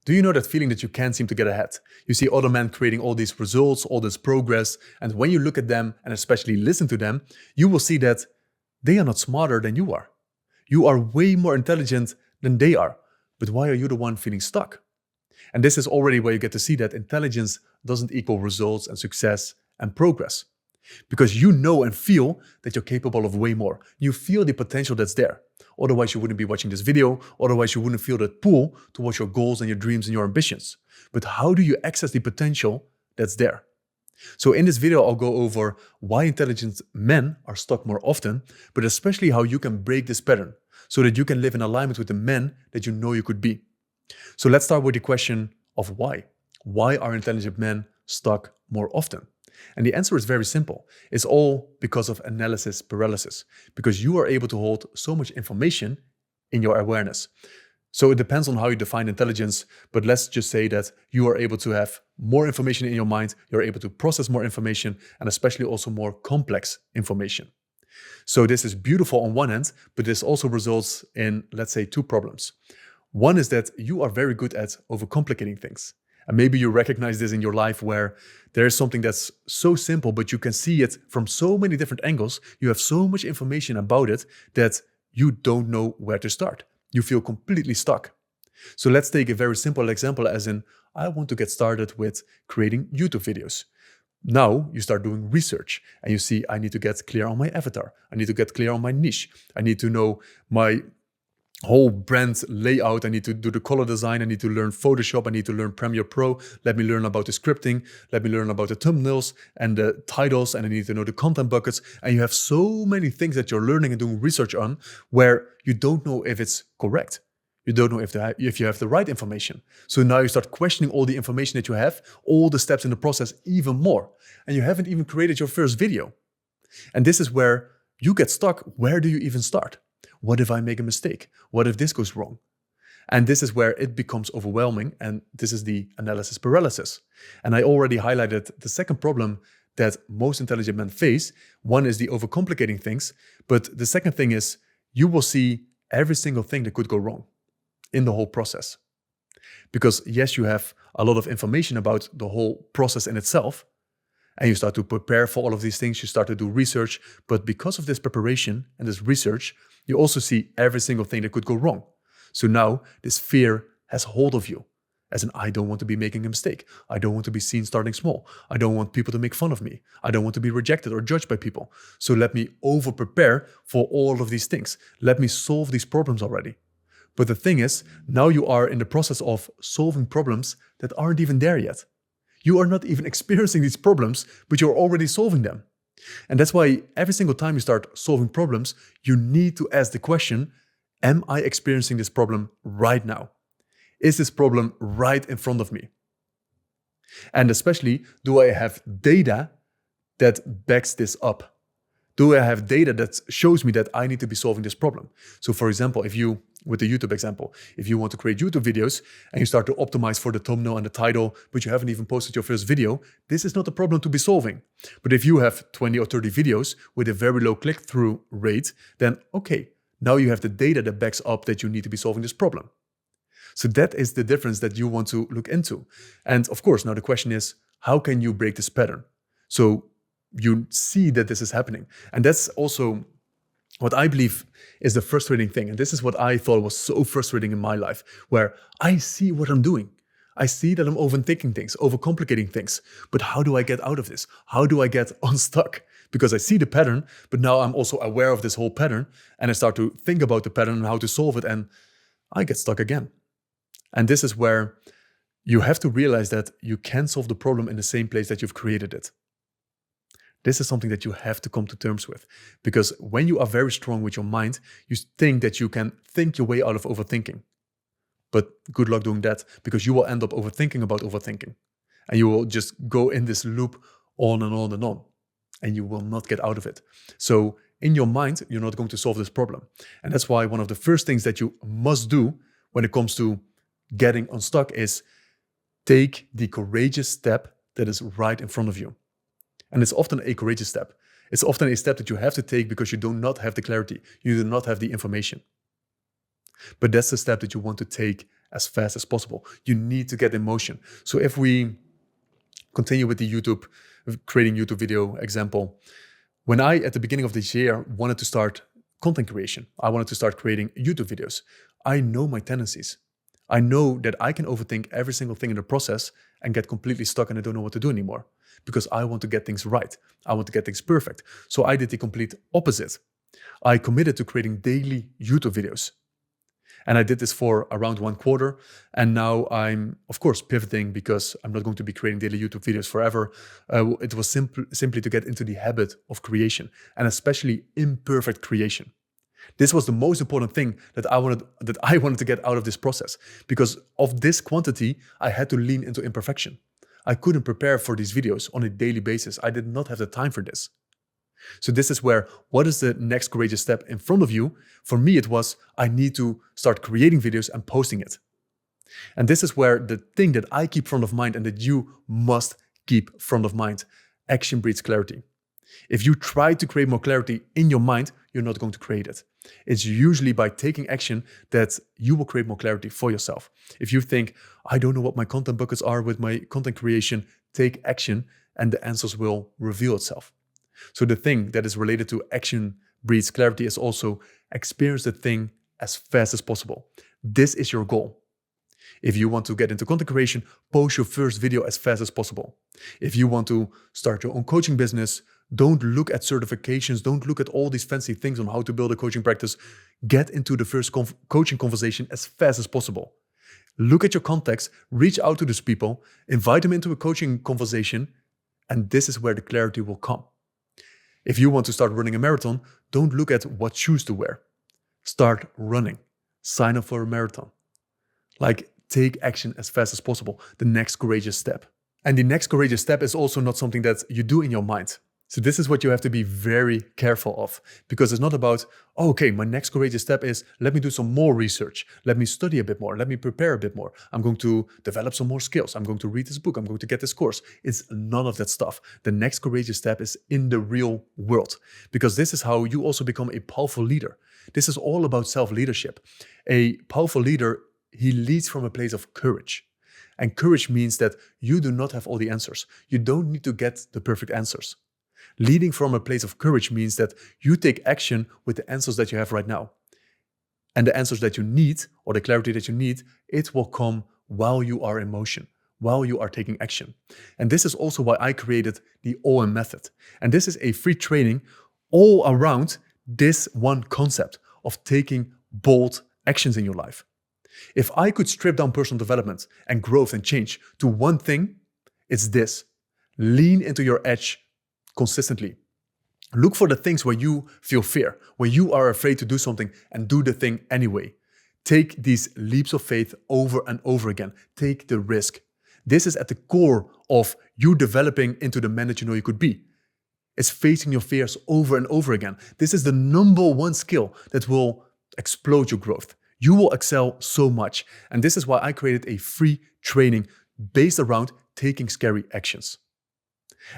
Do you know that feeling that you can't seem to get ahead? You see other men creating all these results, all this progress, and when you look at them and especially listen to them, you will see that they are not smarter than you are. You are way more intelligent than they are. But why are you the one feeling stuck? And this is already where you get to see that intelligence doesn't equal results and success and progress. Because you know and feel that you're capable of way more. You feel the potential that's there. Otherwise, you wouldn't be watching this video. Otherwise, you wouldn't feel that pull towards your goals and your dreams and your ambitions. But how do you access the potential that's there? So in this video, I'll go over why intelligent men are stuck more often, but especially how you can break this pattern so that you can live in alignment with the men that you know you could be. So let's start with the question of why. Why are intelligent men stuck more often? And the answer is very simple. It's all because of analysis paralysis, because you are able to hold so much information in your awareness. So it depends on how you define intelligence, but let's just say that you are able to have more information in your mind, you're able to process more information, and especially also more complex information. So this is beautiful on one hand, but this also results in, let's say, two problems. One is that you are very good at overcomplicating things. And maybe you recognize this in your life where there is something that's so simple, but you can see it from so many different angles. You have so much information about it that you don't know where to start. You feel completely stuck. So let's take a very simple example as in, I want to get started with creating YouTube videos. Now you start doing research and you see, I need to get clear on my avatar. I need to get clear on my niche. I need to know my whole brand layout. I need to do the color design. I need to learn Photoshop. I need to learn Premiere Pro. Let me learn about the scripting. Let me learn about the thumbnails and the titles. And I need to know the content buckets. And you have so many things that you're learning and doing research on where you don't know if it's correct. You don't know if you have the right information. So now you start questioning all the information that you have, all the steps in the process even more. And you haven't even created your first video. And this is where you get stuck. Where do you even start? What if I make a mistake? What if this goes wrong? And this is where it becomes overwhelming. And this is the analysis paralysis. And I already highlighted the second problem that most intelligent men face. One is the overcomplicating things. But the second thing is you will see every single thing that could go wrong in the whole process. Because yes, you have a lot of information about the whole process in itself. And you start to prepare for all of these things. You start to do research. But because of this preparation and this research, you also see every single thing that could go wrong. So now this fear has hold of you. As in, I don't want to be making a mistake. I don't want to be seen starting small. I don't want people to make fun of me. I don't want to be rejected or judged by people. So let me over-prepare for all of these things. Let me solve these problems already. But the thing is, now you are in the process of solving problems that aren't even there yet. You are not even experiencing these problems, but you're already solving them. And that's why every single time you start solving problems, you need to ask the question, am I experiencing this problem right now? Is this problem right in front of me? And especially, do I have data that backs this up? Do I have data that shows me that I need to be solving this problem? So for example, with the YouTube example, if you want to create YouTube videos and you start to optimize for the thumbnail and the title, but you haven't even posted your first video, this is not a problem to be solving. But if you have 20 or 30 videos with a very low click-through rate, then okay, now you have the data that backs up that you need to be solving this problem. So that is the difference that you want to look into. And of course, now the question is, how can you break this pattern? So you see that this is happening. And that's also what I believe is the frustrating thing. And this is what I thought was so frustrating in my life, where I see what I'm doing. I see that I'm overthinking things, overcomplicating things. But how do I get out of this? How do I get unstuck? Because I see the pattern, but now I'm also aware of this whole pattern. And I start to think about the pattern and how to solve it. And I get stuck again. And this is where you have to realize that you can't solve the problem in the same place that you've created it. This is something that you have to come to terms with. Because when you are very strong with your mind, you think that you can think your way out of overthinking. But good luck doing that, because you will end up overthinking about overthinking. And you will just go in this loop on and on and on. And you will not get out of it. So in your mind, you're not going to solve this problem. And that's why one of the first things that you must do when it comes to getting unstuck is take the courageous step that is right in front of you. And it's often a courageous step. It's often a step that you have to take because you do not have the clarity. You do not have the information. But that's the step that you want to take as fast as possible. You need to get in motion. So if we continue with the creating YouTube video example, when I, at the beginning of this year, wanted to start content creation, I wanted to start creating YouTube videos, I know my tendencies. I know that I can overthink every single thing in the process and get completely stuck and I don't know what to do anymore because I want to get things right. I want to get things perfect. So I did the complete opposite. I committed to creating daily YouTube videos. And I did this for around 1 quarter. And now I'm, of course, pivoting because I'm not going to be creating daily YouTube videos forever. It was simply to get into the habit of creation, and especially imperfect creation. This was the most important thing that I wanted to get out of this process. Because of this quantity, I had to lean into imperfection. I couldn't prepare for these videos on a daily basis. I did not have the time for this. So this is where, what is the next courageous step in front of you? For me, it was, I need to start creating videos and posting it. And this is where the thing that I keep front of mind and that you must keep front of mind, action breeds clarity. If you try to create more clarity in your mind, you're not going to create it. It's usually by taking action that you will create more clarity for yourself. If you think, I don't know what my content buckets are with my content creation, take action and the answers will reveal itself. So the thing that is related to action breeds clarity is also experience the thing as fast as possible. This is your goal. If you want to get into content creation, post your first video as fast as possible. If you want to start your own coaching business, don't look at certifications, don't look at all these fancy things on how to build a coaching practice. Get into the first coaching conversation as fast as possible. Look at your contacts, reach out to these people, invite them into a coaching conversation, and this is where the clarity will come. If you want to start running a marathon, don't look at what shoes to wear. Start running. Sign up for a marathon. Take action as fast as possible. The next courageous step. And the next courageous step is also not something that you do in your mind. So this is what you have to be very careful of, because it's not about, oh, okay, my next courageous step is, let me do some more research. Let me study a bit more. Let me prepare a bit more. I'm going to develop some more skills. I'm going to read this book. I'm going to get this course. It's none of that stuff. The next courageous step is in the real world, because this is how you also become a powerful leader. This is all about self-leadership. A powerful leader, he leads from a place of courage. And courage means that you do not have all the answers. You don't need to get the perfect answers. Leading from a place of courage means that you take action with the answers that you have right now. And the answers that you need, or the clarity that you need, it will come while you are in motion, while you are taking action. And this is also why I created the OM method. And this is a free training all around this one concept of taking bold actions in your life. If I could strip down personal development and growth and change to one thing, it's this: lean into your edge consistently. Look for the things where you feel fear, where you are afraid to do something, and do the thing anyway. Take these leaps of faith over and over again. Take the risk. This is at the core of you developing into the man that you know you could be. It's facing your fears over and over again. This is the number one skill that will explode your growth. You will excel so much. And this is why I created a free training based around taking scary actions.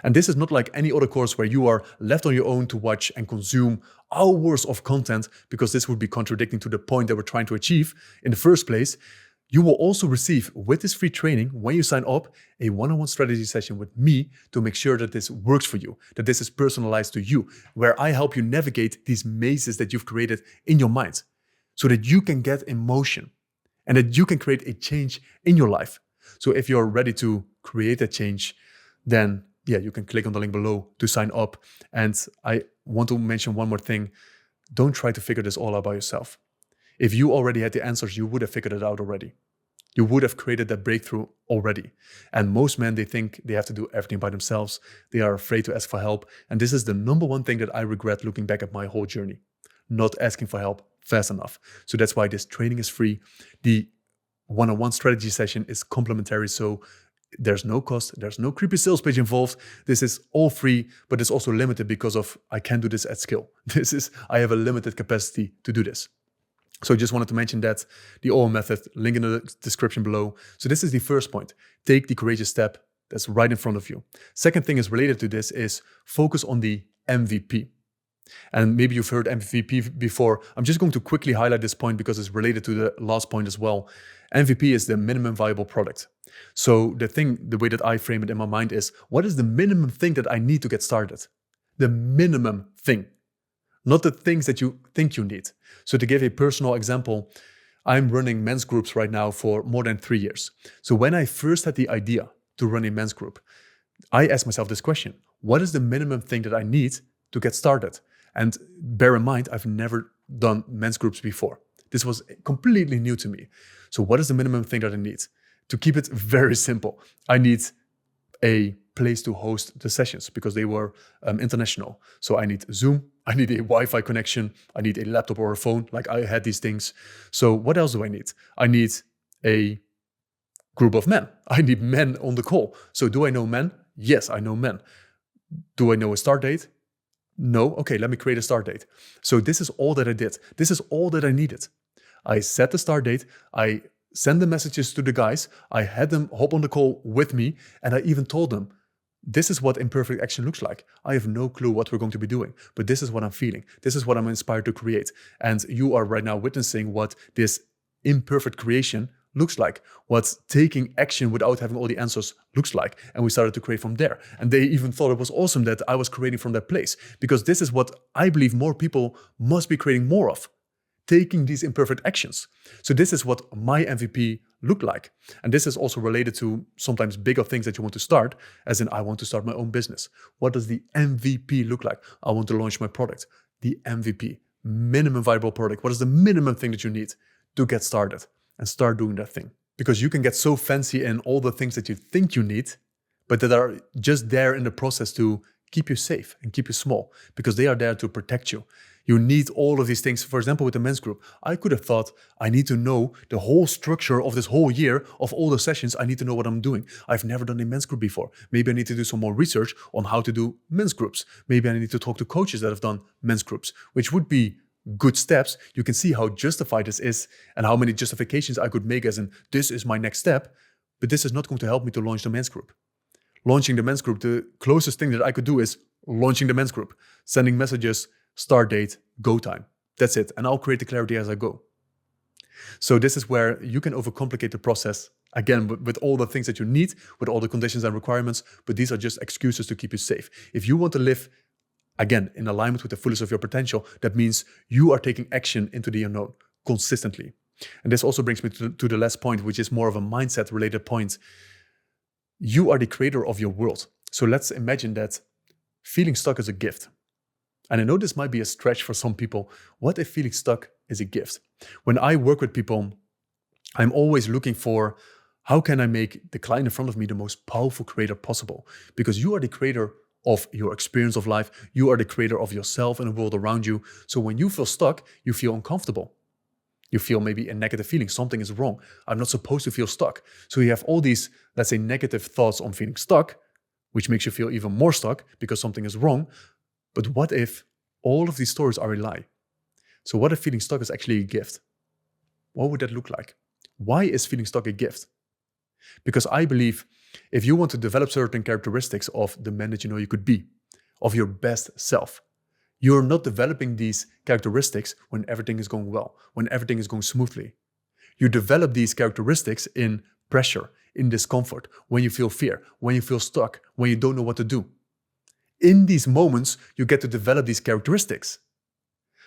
And this is not like any other course where you are left on your own to watch and consume hours of content, because this would be contradicting to the point that we're trying to achieve in the first place. You will also receive, with this free training, when you sign up, a one-on-one strategy session with me to make sure that this works for you, that this is personalized to you, where I help you navigate these mazes that you've created in your mind so that you can get in motion and that you can create a change in your life. So if you're ready to create a change, then you can click on the link below to sign up. And I want to mention one more thing. Don't try to figure this all out by yourself. If you already had the answers, you would have figured it out already. You would have created that breakthrough already. And most men, they think they have to do everything by themselves. They are afraid to ask for help. And this is the number one thing that I regret looking back at my whole journey. Not asking for help fast enough. So that's why this training is free. The one-on-one strategy session is complimentary. So there's no cost, there's no creepy sales page involved. This is all free, but it's also limited because of I can't do this at scale. I have a limited capacity to do this. So I just wanted to mention that, the OM method, link in the description below. So this is the first point. Take the courageous step that's right in front of you. Second thing is related to this is focus on the MVP. And maybe you've heard MVP before. I'm just going to quickly highlight this point because it's related to the last point as well. MVP is the minimum viable product. So the way that I frame it in my mind is, what is the minimum thing that I need to get started? The minimum thing, not the things that you think you need. So to give a personal example, I'm running men's groups right now for more than 3 years. So when I first had the idea to run a men's group, I asked myself this question: what is the minimum thing that I need to get started? And bear in mind, I've never done men's groups before. This was completely new to me. So what is the minimum thing that I need? To keep it very simple, I need a place to host the sessions because they were international. So I need Zoom, I need a Wi-Fi connection, I need a laptop or a phone, like I had these things. So what else do I need? I need a group of men. I need men on the call. So do I know men? Yes, I know men. Do I know a start date? No. Okay, let me create a start date. So this is all that I did. This is all that I needed. I set the start date. I sent the messages to the guys. I had them hop on the call with me. And I even told them, this is what imperfect action looks like. I have no clue what we're going to be doing, but this is what I'm feeling. This is what I'm inspired to create. And you are right now witnessing what this imperfect creation looks like, what taking action without having all the answers looks like. And we started to create from there. And they even thought it was awesome that I was creating from that place, because this is what I believe more people must be creating more of, taking these imperfect actions. So this is what my MVP looked like. And this is also related to sometimes bigger things that you want to start, as in I want to start my own business. What does the MVP look like? I want to launch my product. The MVP, minimum viable product. What is the minimum thing that you need to get started? And start doing that thing. Because you can get so fancy in all the things that you think you need, but that are just there in the process to keep you safe and keep you small, because they are there to protect you. You need all of these things. For example, with the men's group, I could have thought, I need to know the whole structure of this whole year of all the sessions. I need to know what I'm doing. I've never done a men's group before. Maybe I need to do some more research on how to do men's groups. Maybe I need to talk to coaches that have done men's groups, which would be good steps. You can see how justified this is and how many justifications I could make as in, this is my next step, but this is not going to help me to launch the men's group. Launching the men's group, the closest thing that I could do is launching the men's group, sending messages, start date, go time. That's it. And I'll create the clarity as I go. So this is where you can overcomplicate the process, again, with all the things that you need, with all the conditions and requirements, but these are just excuses to keep you safe. If you want to live, again, in alignment with the fullest of your potential, that means you are taking action into the unknown consistently. And this also brings me to the last point, which is more of a mindset related point. You are the creator of your world. So let's imagine that feeling stuck is a gift. And I know this might be a stretch for some people. What if feeling stuck is a gift? When I work with people, I'm always looking for, how can I make the client in front of me the most powerful creator possible? Because you are the creator of your experience of life. You are the creator of yourself and the world around you. So when you feel stuck, you feel uncomfortable. You feel maybe a negative feeling. Something is wrong. I'm not supposed to feel stuck. So you have all these, let's say, negative thoughts on feeling stuck, which makes you feel even more stuck because something is wrong. But what if all of these stories are a lie? So what if feeling stuck is actually a gift? What would that look like? Why is feeling stuck a gift? Because I believe if you want to develop certain characteristics of the man that you know you could be, of your best self, you're not developing these characteristics when everything is going well, when everything is going smoothly. You develop these characteristics in pressure, in discomfort, when you feel fear, when you feel stuck, when you don't know what to do. In these moments, you get to develop these characteristics.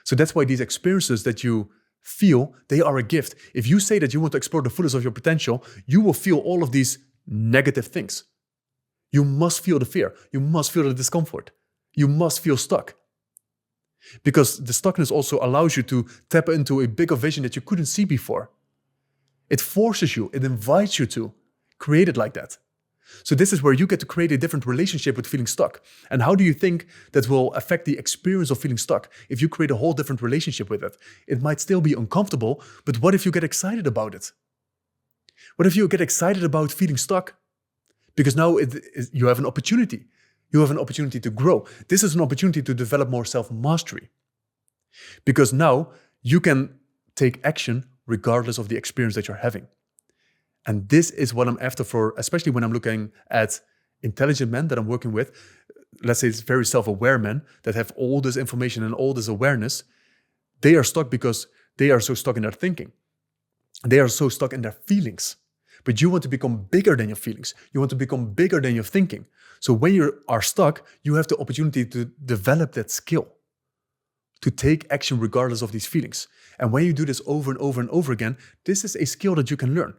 So that's why these experiences that you feel, they are a gift. If you say that you want to explore the fullest of your potential, you will feel all of these negative things. You must feel the fear. You must feel the discomfort. You must feel stuck. Because the stuckness also allows you to tap into a bigger vision that you couldn't see before. It forces you, it invites you to create it like that. So this is where you get to create a different relationship with feeling stuck. And how do you think that will affect the experience of feeling stuck? If you create a whole different relationship with it, it might still be uncomfortable, but what if you get excited about it? What if you get excited about feeling stuck? Because now you have an opportunity. You have an opportunity to grow. This is an opportunity to develop more self-mastery. Because now you can take action regardless of the experience that you're having. And this is what I'm after for, especially when I'm looking at intelligent men that I'm working with. let's say it's very self-aware men that have all this information and all this awareness, they are stuck because they are so stuck in their thinking. They are so stuck in their feelings. But you want to become bigger than your feelings. You want to become bigger than your thinking. So when you are stuck, you have the opportunity to develop that skill, to take action regardless of these feelings. And when you do this over and over and over again, this is a skill that you can learn.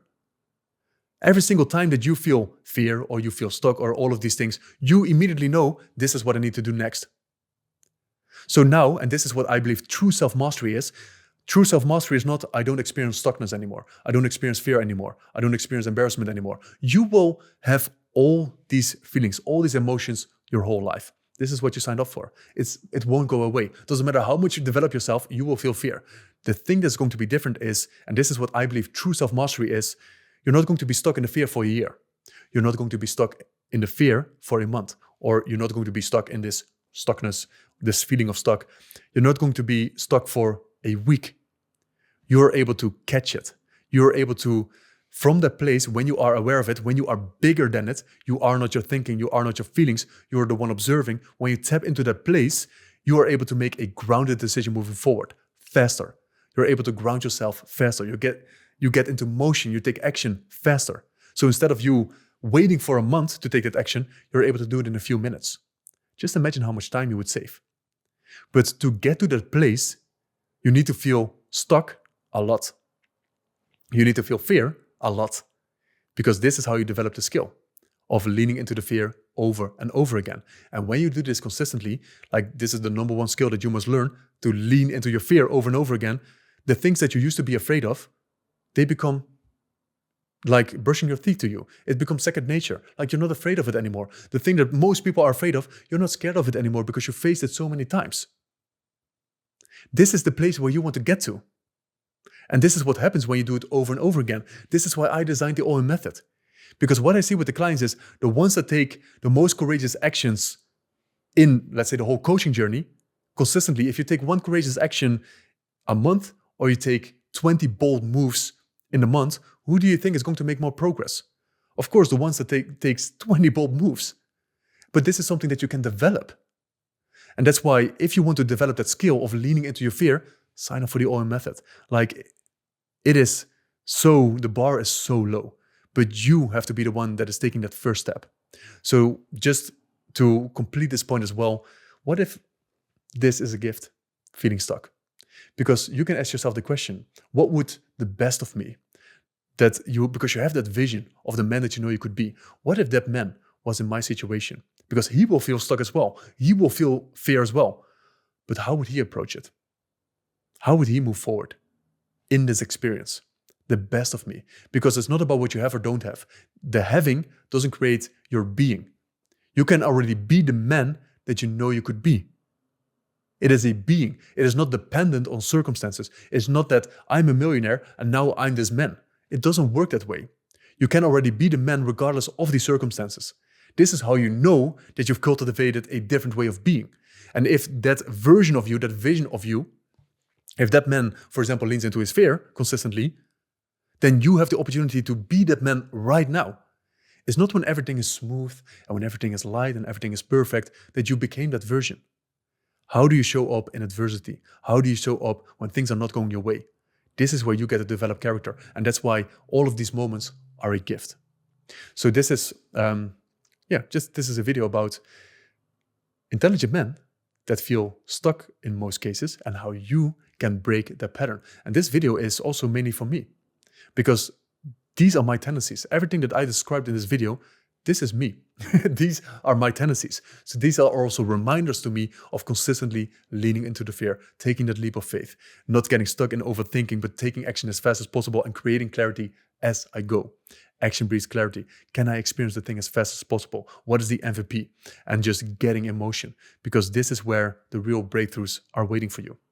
Every single time that you feel fear or you feel stuck or all of these things, you immediately know this is what I need to do next. So now, and this is what I believe true self-mastery is, true self-mastery is not, I don't experience stuckness anymore. I don't experience fear anymore. I don't experience embarrassment anymore. You will have all these feelings, all these emotions your whole life. This is what you signed up for. It won't go away. Doesn't matter how much you develop yourself, you will feel fear. The thing that's going to be different is, and this is what I believe true self-mastery is, you're not going to be stuck in the fear for a year. You're not going to be stuck in the fear for a month. Or you're not going to be stuck in this stuckness, this feeling of stuck. You're not going to be stuck for a week. You're able to catch it. You're able to, from that place, when you are aware of it, when you are bigger than it, you are not your thinking, you are not your feelings, you're the one observing. When you tap into that place, you are able to make a grounded decision moving forward, faster. You're able to ground yourself faster. You get into motion, you take action faster. So instead of you waiting for a month to take that action, you're able to do it in a few minutes. Just imagine how much time you would save. But to get to that place, you need to feel stuck a lot. You need to feel fear a lot, because this is how you develop the skill of leaning into the fear over and over again. And when you do this consistently, like this is the number one skill that you must learn, to lean into your fear over and over again, the things that you used to be afraid of, they become like brushing your teeth to you. It becomes second nature. Like you're not afraid of it anymore. The thing that most people are afraid of, you're not scared of it anymore because you faced it so many times. This is the place where you want to get to. And this is what happens when you do it over and over again. This is why I designed the OM method. Because what I see with the clients is the ones that take the most courageous actions in, let's say, the whole coaching journey, consistently, if you take one courageous action a month or you take 20 bold moves in a month, who do you think is going to make more progress? Of course, the ones that takes 20 bold moves. But this is something that you can develop. And that's why if you want to develop that skill of leaning into your fear, sign up for the OM method. Like it is so, the bar is so low, but you have to be the one that is taking that first step. So just to complete this point as well, what if this is a gift, feeling stuck? Because you can ask yourself the question, what would the best of me, because you have that vision of the man that you know you could be, what if that man was in my situation? Because he will feel stuck as well. He will feel fear as well. But how would he approach it? How would he move forward in this experience? The best of me. Because it's not about what you have or don't have. The having doesn't create your being. You can already be the man that you know you could be. It is a being. It is not dependent on circumstances. It's not that I'm a millionaire and now I'm this man. It doesn't work that way. You can already be the man regardless of the circumstances. This is how you know that you've cultivated a different way of being. And if that version of you, that vision of you, if that man, for example, leans into his fear consistently, then you have the opportunity to be that man right now. It's not when everything is smooth and when everything is light and everything is perfect that you became that version. How do you show up in adversity? How do you show up when things are not going your way? This is where you get to develop character. And that's why all of these moments are a gift. So this is, this is a video about intelligent men that feel stuck in most cases and how you can break that pattern. And this video is also mainly for me because these are my tendencies. Everything that I described in this video, this is me. These are my tendencies. So these are also reminders to me of consistently leaning into the fear, taking that leap of faith, not getting stuck in overthinking, but taking action as fast as possible and creating clarity as I go. Action breeds clarity. Can I experience the thing as fast as possible? What is the MVP? And just getting in motion, because this is where the real breakthroughs are waiting for you.